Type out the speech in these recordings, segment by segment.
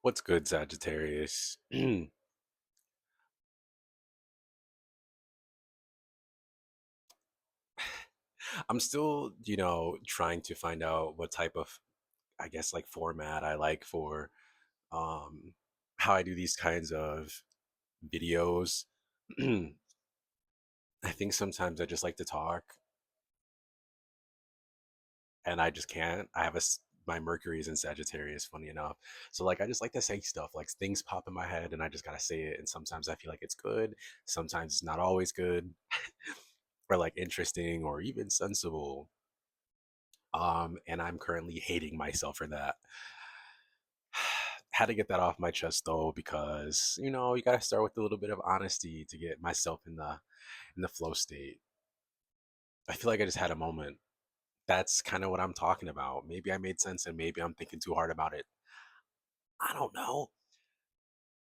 What's good, Sagittarius? I'm still, trying to find out what type of, I guess, like format I like for um how I do these kinds of videos. I think sometimes I just like to talk and I just can't. My Mercury is in Sagittarius, funny enough. So like I just like to say stuff, like things pop in my head and I just gotta say it. And sometimes I feel like it's good, sometimes it's not always good, or like interesting or even sensible. And I'm currently hating myself for that. Had to get that off my chest though, because you gotta start with a little bit of honesty to get myself in the flow state. I feel like I just had a moment. That's kind of what I'm talking about. Maybe I made sense and maybe I'm thinking too hard about it. I don't know.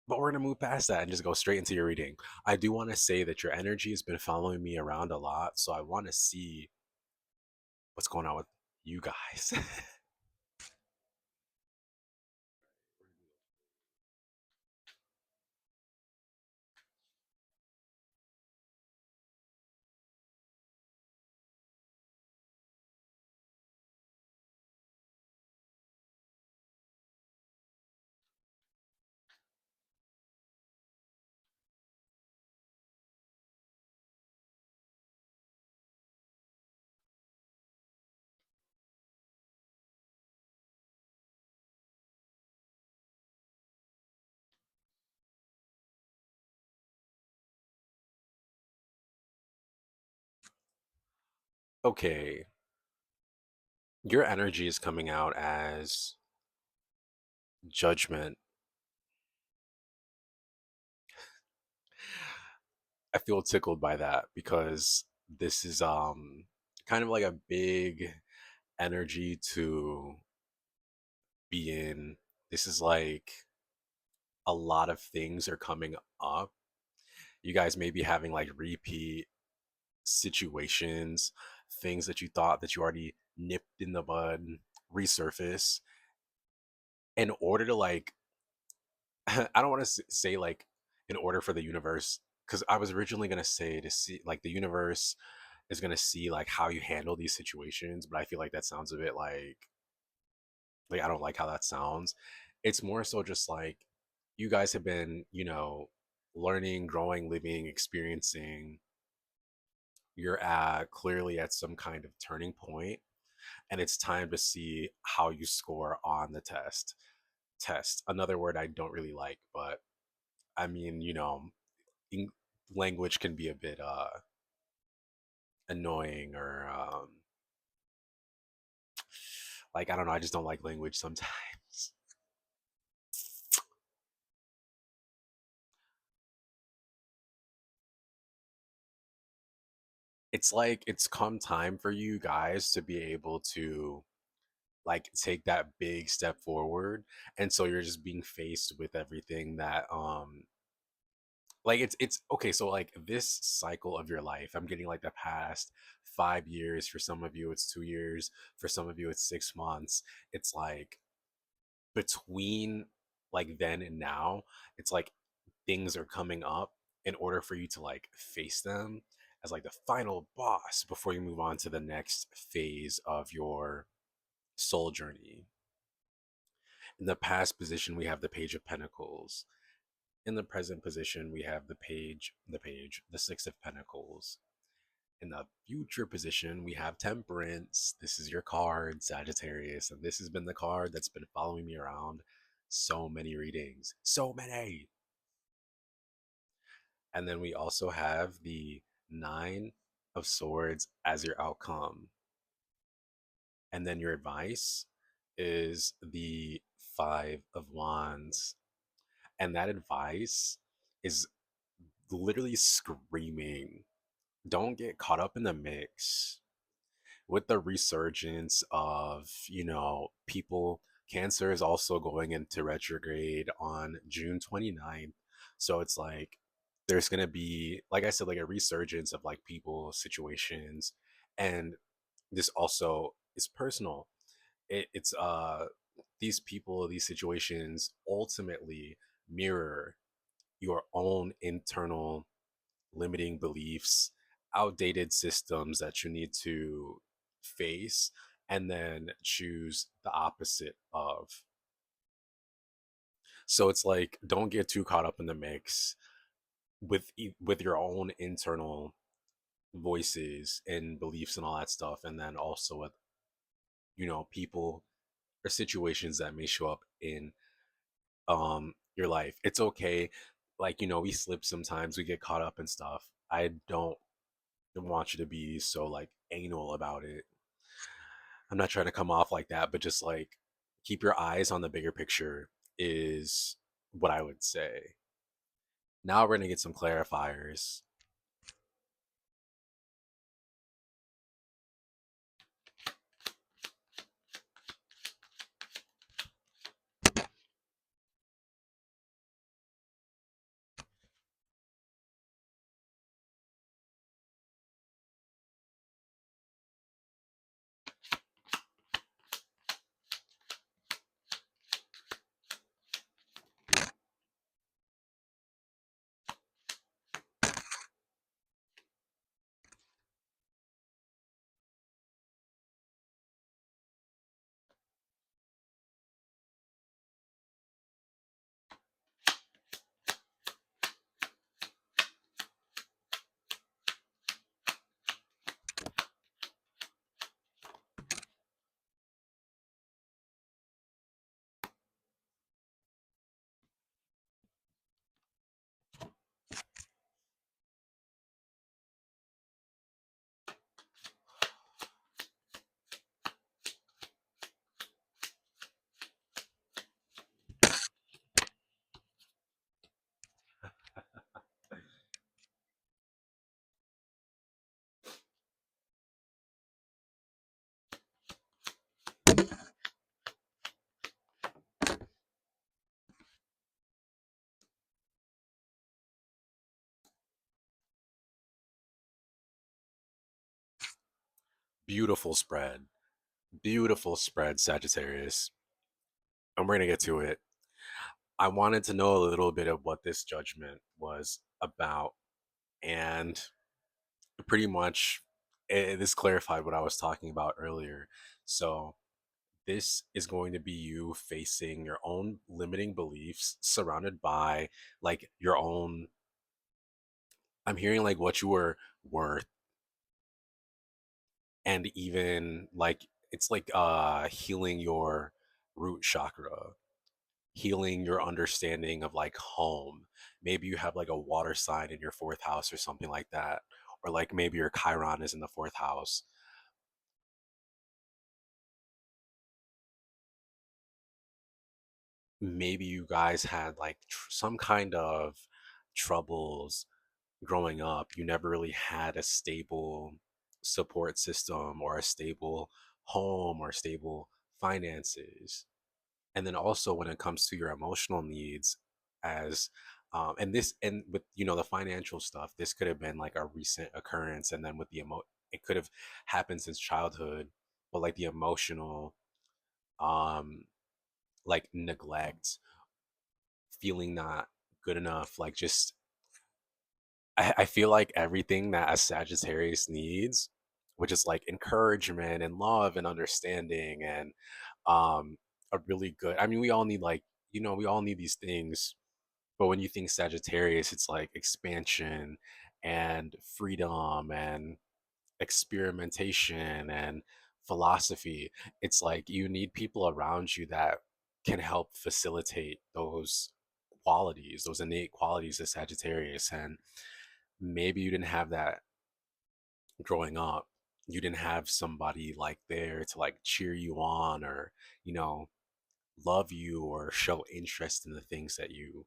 But we're gonna move past that and just go straight into your reading. I do want to say that your energy has been following me around a lot, so I want to see what's going on with you guys. Okay, your energy is coming out as judgment. I feel tickled by that because this is kind of like a big energy to be in. This is like a lot of things are coming up. You guys may be having like repeat situations, things that you thought that you already nipped in the bud resurface in order to like I don't want to say like in order for the universe, because I was originally going to say to see like the universe is going to see like how you handle these situations, but I feel like that sounds a bit like I don't like how that sounds. It's more so just like you guys have been, learning, growing, living, experiencing. You're at clearly at some kind of turning point, and it's time to see how you score on the test. Test, another word I don't really like, but I mean, Eng- language can be a bit annoying or like I don't know. I just don't like language sometimes. It's like it's come time for you guys to be able to like take that big step forward, and so you're just being faced with everything that like it's okay. So like this cycle of your life, I'm getting like the past 5 years. For some of you, it's 2 years. For some of you, it's 6 months. It's like between like then and now, it's like things are coming up in order for you to like face them as like the final boss before you move on to the next phase of your soul journey. In the past position, we have the Page of Pentacles. In the present position, we have the Six of Pentacles. In the future position, we have Temperance. This is your card, Sagittarius, and this has been the card that's been following me around so many readings. So many. And then we also have the Nine of Swords as your outcome. And then your advice is the Five of Wands. And that advice is literally screaming, don't get caught up in the mix with the resurgence of, people. Cancer is also going into retrograde on June 29th. So it's like there's going to be, like I said, like a resurgence of like people, situations. And this also is personal. It's these people, these situations ultimately mirror your own internal limiting beliefs, outdated systems that you need to face, and then choose the opposite of. So it's like, don't get too caught up in the mix with your own internal voices and beliefs and all that stuff, and then also with people or situations that may show up in your life. It's okay. Like, we slip sometimes, we get caught up in stuff. I don't want you to be so like anal about it. I'm not trying to come off like that, but just like keep your eyes on the bigger picture is what I would say. Now we're gonna get some clarifiers. Beautiful spread. Beautiful spread, Sagittarius. And we're gonna get to it. I wanted to know a little bit of what this judgment was about, and pretty much this clarified what I was talking about earlier. So this is going to be you facing your own limiting beliefs surrounded by like your own, I'm hearing like what you were worth, and even like it's like healing your root chakra, healing your understanding of like home. Maybe you have like a water sign in your fourth house or something like that, or like maybe your Chiron is in the fourth house. Maybe you guys had like some kind of troubles growing up. You never really had a stable support system or a stable home or stable finances. And then also when it comes to your emotional needs, as and this and with the financial stuff, this could have been like a recent occurrence, and then with the it could have happened since childhood, but like the emotional um like neglect, feeling not good enough, like just I feel like everything that a Sagittarius needs, which is like encouragement and love and understanding and a really good, I mean, we all need like, we all need these things. But when you think Sagittarius, it's like expansion and freedom and experimentation and philosophy. It's like you need people around you that can help facilitate those qualities, those innate qualities of Sagittarius. And maybe you didn't have that growing up. You didn't have somebody like there to like cheer you on or, you know, love you or show interest in the things that you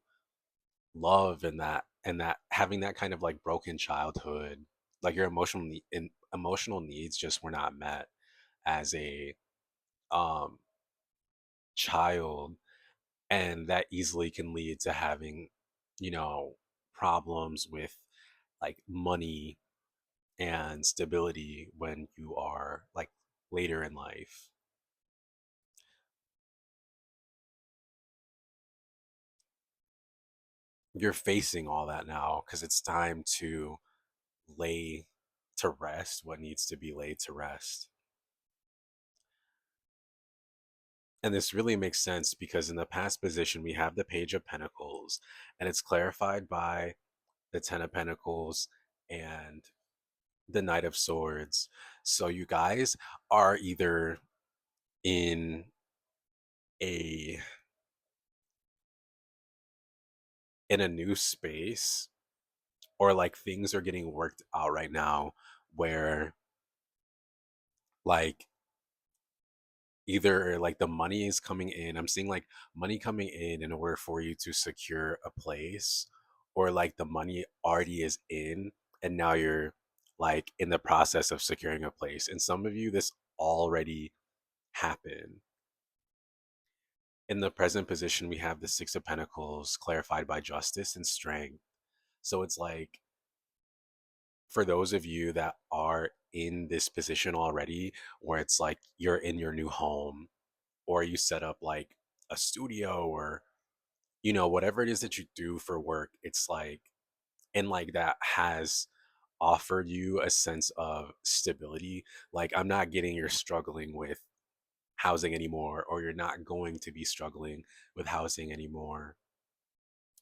love, and that having that kind of like broken childhood, like your emotional needs just were not met as a um child, and that easily can lead to having you know problems with like money and stability when you are like later in life. you're facing all that now because it's time to lay to rest what needs to be laid to rest. And this really makes sense because in the past position, we have the Page of Pentacles, and it's clarified by the Ten of Pentacles and the Knight of Swords. So you guys are either in a new space, or like things are getting worked out right now where like either like the money is coming in. I'm seeing like money coming in order for you to secure a place, or like the money already is in and now you're like in the process of securing a place. And some of you, this already happened. In the present position, we have the Six of Pentacles clarified by justice and strength. So it's like for those of you that are in this position already, where it's like you're in your new home, or you set up like a studio, or whatever it is that you do for work, it's like, and like that has offered you a sense of stability. Like, I'm not getting you're struggling with housing anymore, or you're not going to be struggling with housing anymore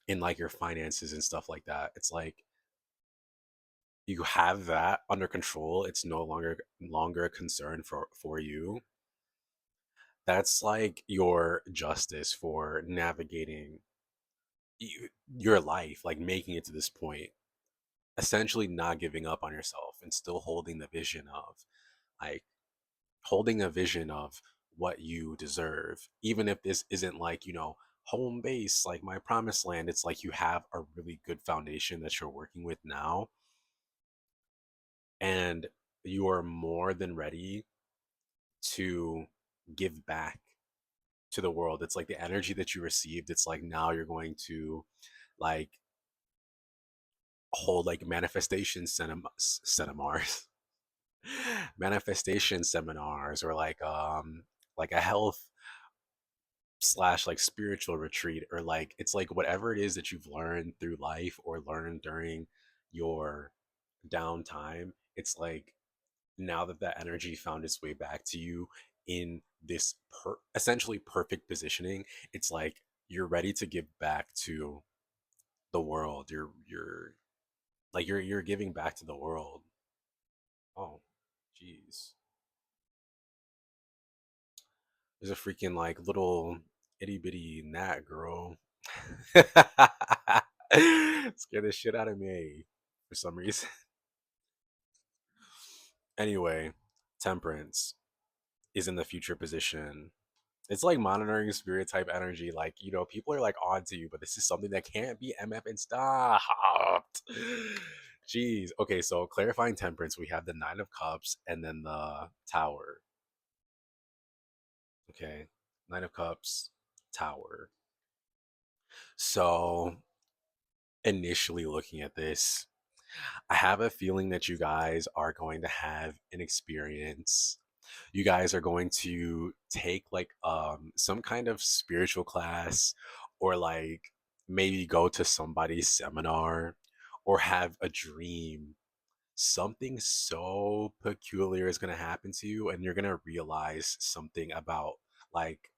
in like your finances and stuff like that. It's like you have that under control. It's no longer a concern for you. That's like your justice for navigating your life, like making it to this point, essentially not giving up on yourself and still holding the vision of like holding a vision of what you deserve. Even if this isn't like, home base, like my promised land, it's like you have a really good foundation that you're working with now, and you are more than ready to give back to the world. It's like the energy that you received, it's like now you're going to like hold like seminars, manifestation seminars, or like a health slash like spiritual retreat, or like it's like whatever it is that you've learned through life or learned during your downtime. It's like now that that energy found its way back to you in this essentially perfect positioning, it's like you're ready to give back to the world. You're giving back to the world. Oh, jeez. There's a freaking like little itty bitty gnat, girl. Scared the shit out of me for some reason. Anyway, Temperance is in the future position. It's like monitoring spirit type energy. Like, people are like on to you, but this is something that can't be MF and stopped. Jeez. Okay, so clarifying Temperance, we have the Nine of Cups and then the Tower. Okay. Nine of Cups, Tower. So, initially looking at this, I have a feeling that you guys are going to have an experience. You guys are going to take like some kind of spiritual class, or like maybe go to somebody's seminar, or have a dream. Something so peculiar is going to happen to you, and you're going to realize something about like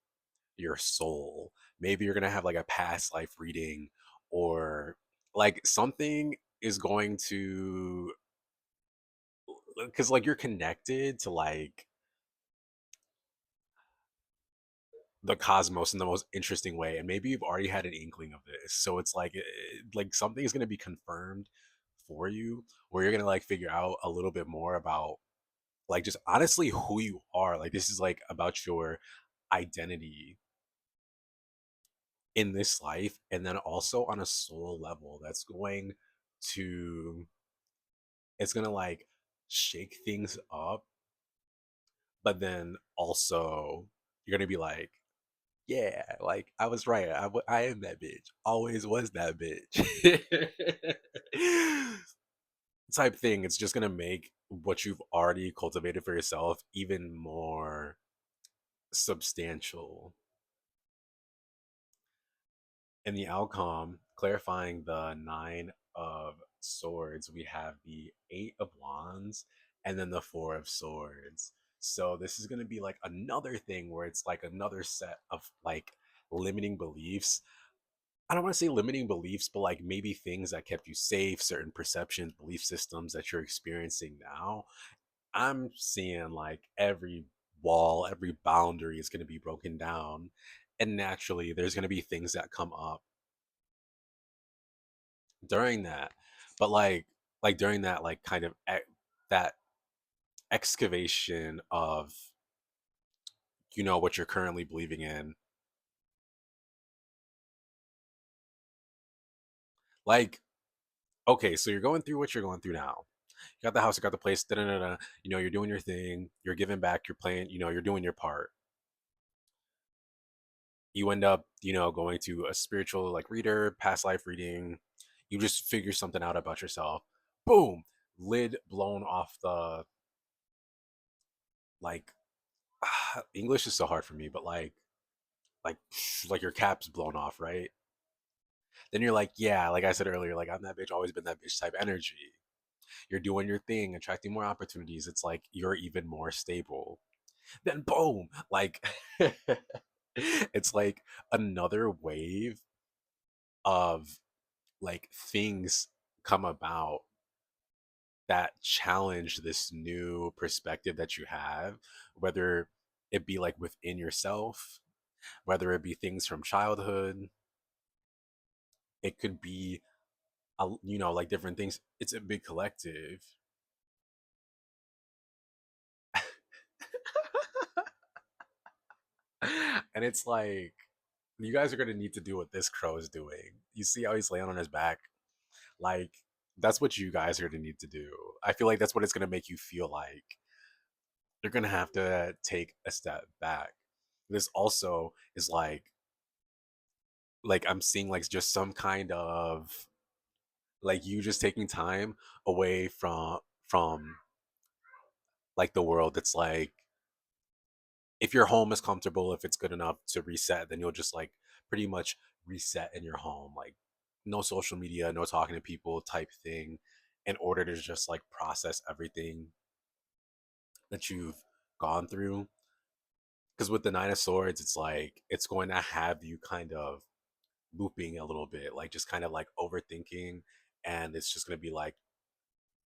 your soul. Maybe you're going to have like a past life reading, or like something is going to, because like you're connected to like the cosmos in the most interesting way, and maybe you've already had an inkling of this, so it's like like something is going to be confirmed for you, where you're going to like figure out a little bit more about like just honestly who you are. Like this is like about your identity in this life, and then also on a soul level that's going to, it's going to like shake things up, but then also you're going to be like, yeah, like I was right. I am that bitch. Always was that bitch. Type thing. It's just gonna make what you've already cultivated for yourself even more substantial. In the outcome, clarifying the nine of swords, we have the eight of wands and then the four of swords. So this is going to be like another thing where it's like another set of like limiting beliefs. I don't want to say limiting beliefs, but like maybe things that kept you safe, certain perceptions, belief systems that you're experiencing now. I'm seeing like every wall, every boundary is going to be broken down. And naturally, there's going to be things that come up during that. But like during that like kind of that excavation of what you're currently believing in. Like, okay, so you're going through what you're going through now. You got the house, you got the place, da da da da. You're doing your thing, you're giving back, you're playing, you're doing your part. You end up, going to a spiritual like reader, past life reading. You just figure something out about yourself. Boom, lid blown off the like. English is so hard for me, but like like your cap's blown off, right? Then you're like, yeah, like I said earlier, like I'm that bitch, always been that bitch type energy. You're doing your thing, attracting more opportunities. It's like you're even more stable. Then boom, like it's like another wave of like things come about that challenge this new perspective that you have, whether it be like within yourself, whether it be things from childhood, it could be like different things. It's a big collective. And it's like you guys are gonna need to do what this crow is doing. You see how he's laying on his back? Like that's what you guys are gonna need to do. I feel like that's what it's gonna make you feel like. You're gonna have to take a step back. This also is like I'm seeing like just some kind of like you just taking time away from like the world that's like if your home is comfortable, if it's good enough to reset, then you'll just like pretty much reset in your home. Like no social media, no talking to people type thing in order to just like process everything that you've gone through. Because with the Nine of Swords, it's like it's going to have you kind of looping a little bit, like just kind of like overthinking. And it's just going to be like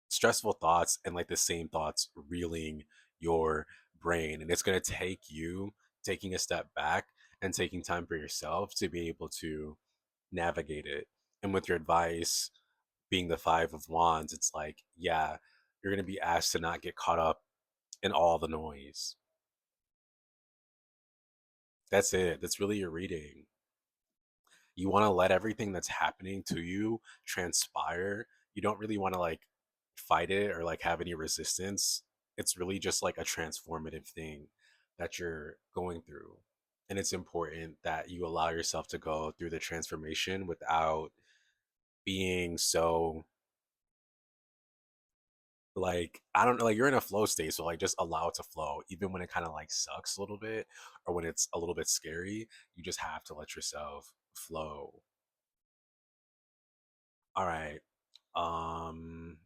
stressful thoughts and like the same thoughts reeling your brain. And it's going to take you taking a step back and taking time for yourself to be able to navigate it. And with your advice being the Five of Wands, it's like, yeah, you're going to be asked to not get caught up in all the noise. That's it. That's really your reading. You want to let everything that's happening to you transpire. You don't really want to like fight it or like have any resistance. It's really just like a transformative thing that you're going through. And it's important that you allow yourself to go through the transformation without being so like I don't know, like you're in a flow state, so like just allow it to flow, even when it kind of like sucks a little bit or when it's a little bit scary. You just have to let yourself flow. All right. Um,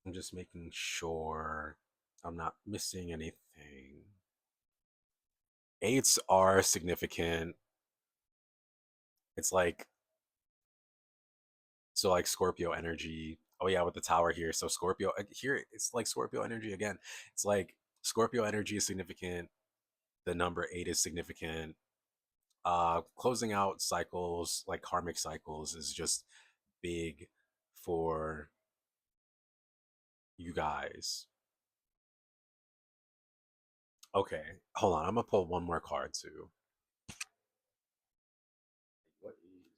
I'm just making sure I'm not missing anything. Eights are significant. It's like so like Scorpio energy. Oh yeah, with the tower here. So Scorpio here it's like Scorpio energy again. It's like Scorpio energy is significant. The number 8 is significant. Closing out cycles like karmic cycles is just big for you guys. Okay, hold on. I'm gonna pull one more card too. What is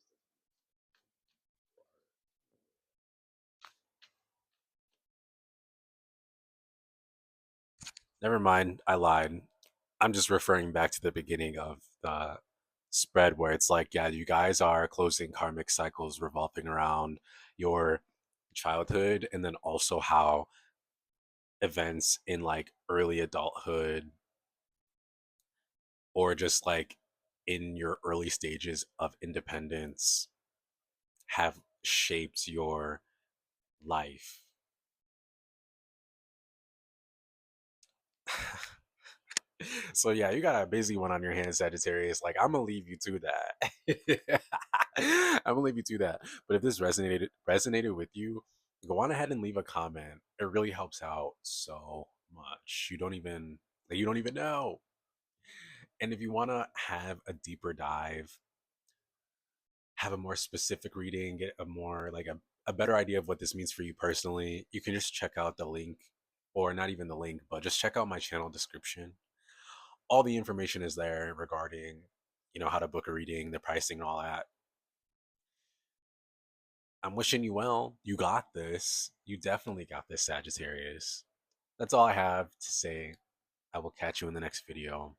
Never mind, I lied. I'm just referring back to the beginning of the spread where it's like, yeah, you guys are closing karmic cycles revolving around your childhood and then also how events in like early adulthood or just like in your early stages of independence have shaped your life. So yeah, you got a busy one on your hands, Sagittarius. Like I'm gonna leave you to that. I'm gonna leave you to that. But if this resonated with you, go on ahead and leave a comment. It really helps out so much. You don't even know. And if you want to have a deeper dive, have a more specific reading, get a more like a better idea of what this means for you personally, you can just check out the link, or not even the link, but just check out my channel description. All the information is there regarding, how to book a reading, the pricing, and all that. I'm wishing you well. You got this. You definitely got this, Sagittarius. That's all I have to say. I will catch you in the next video.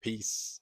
Peace.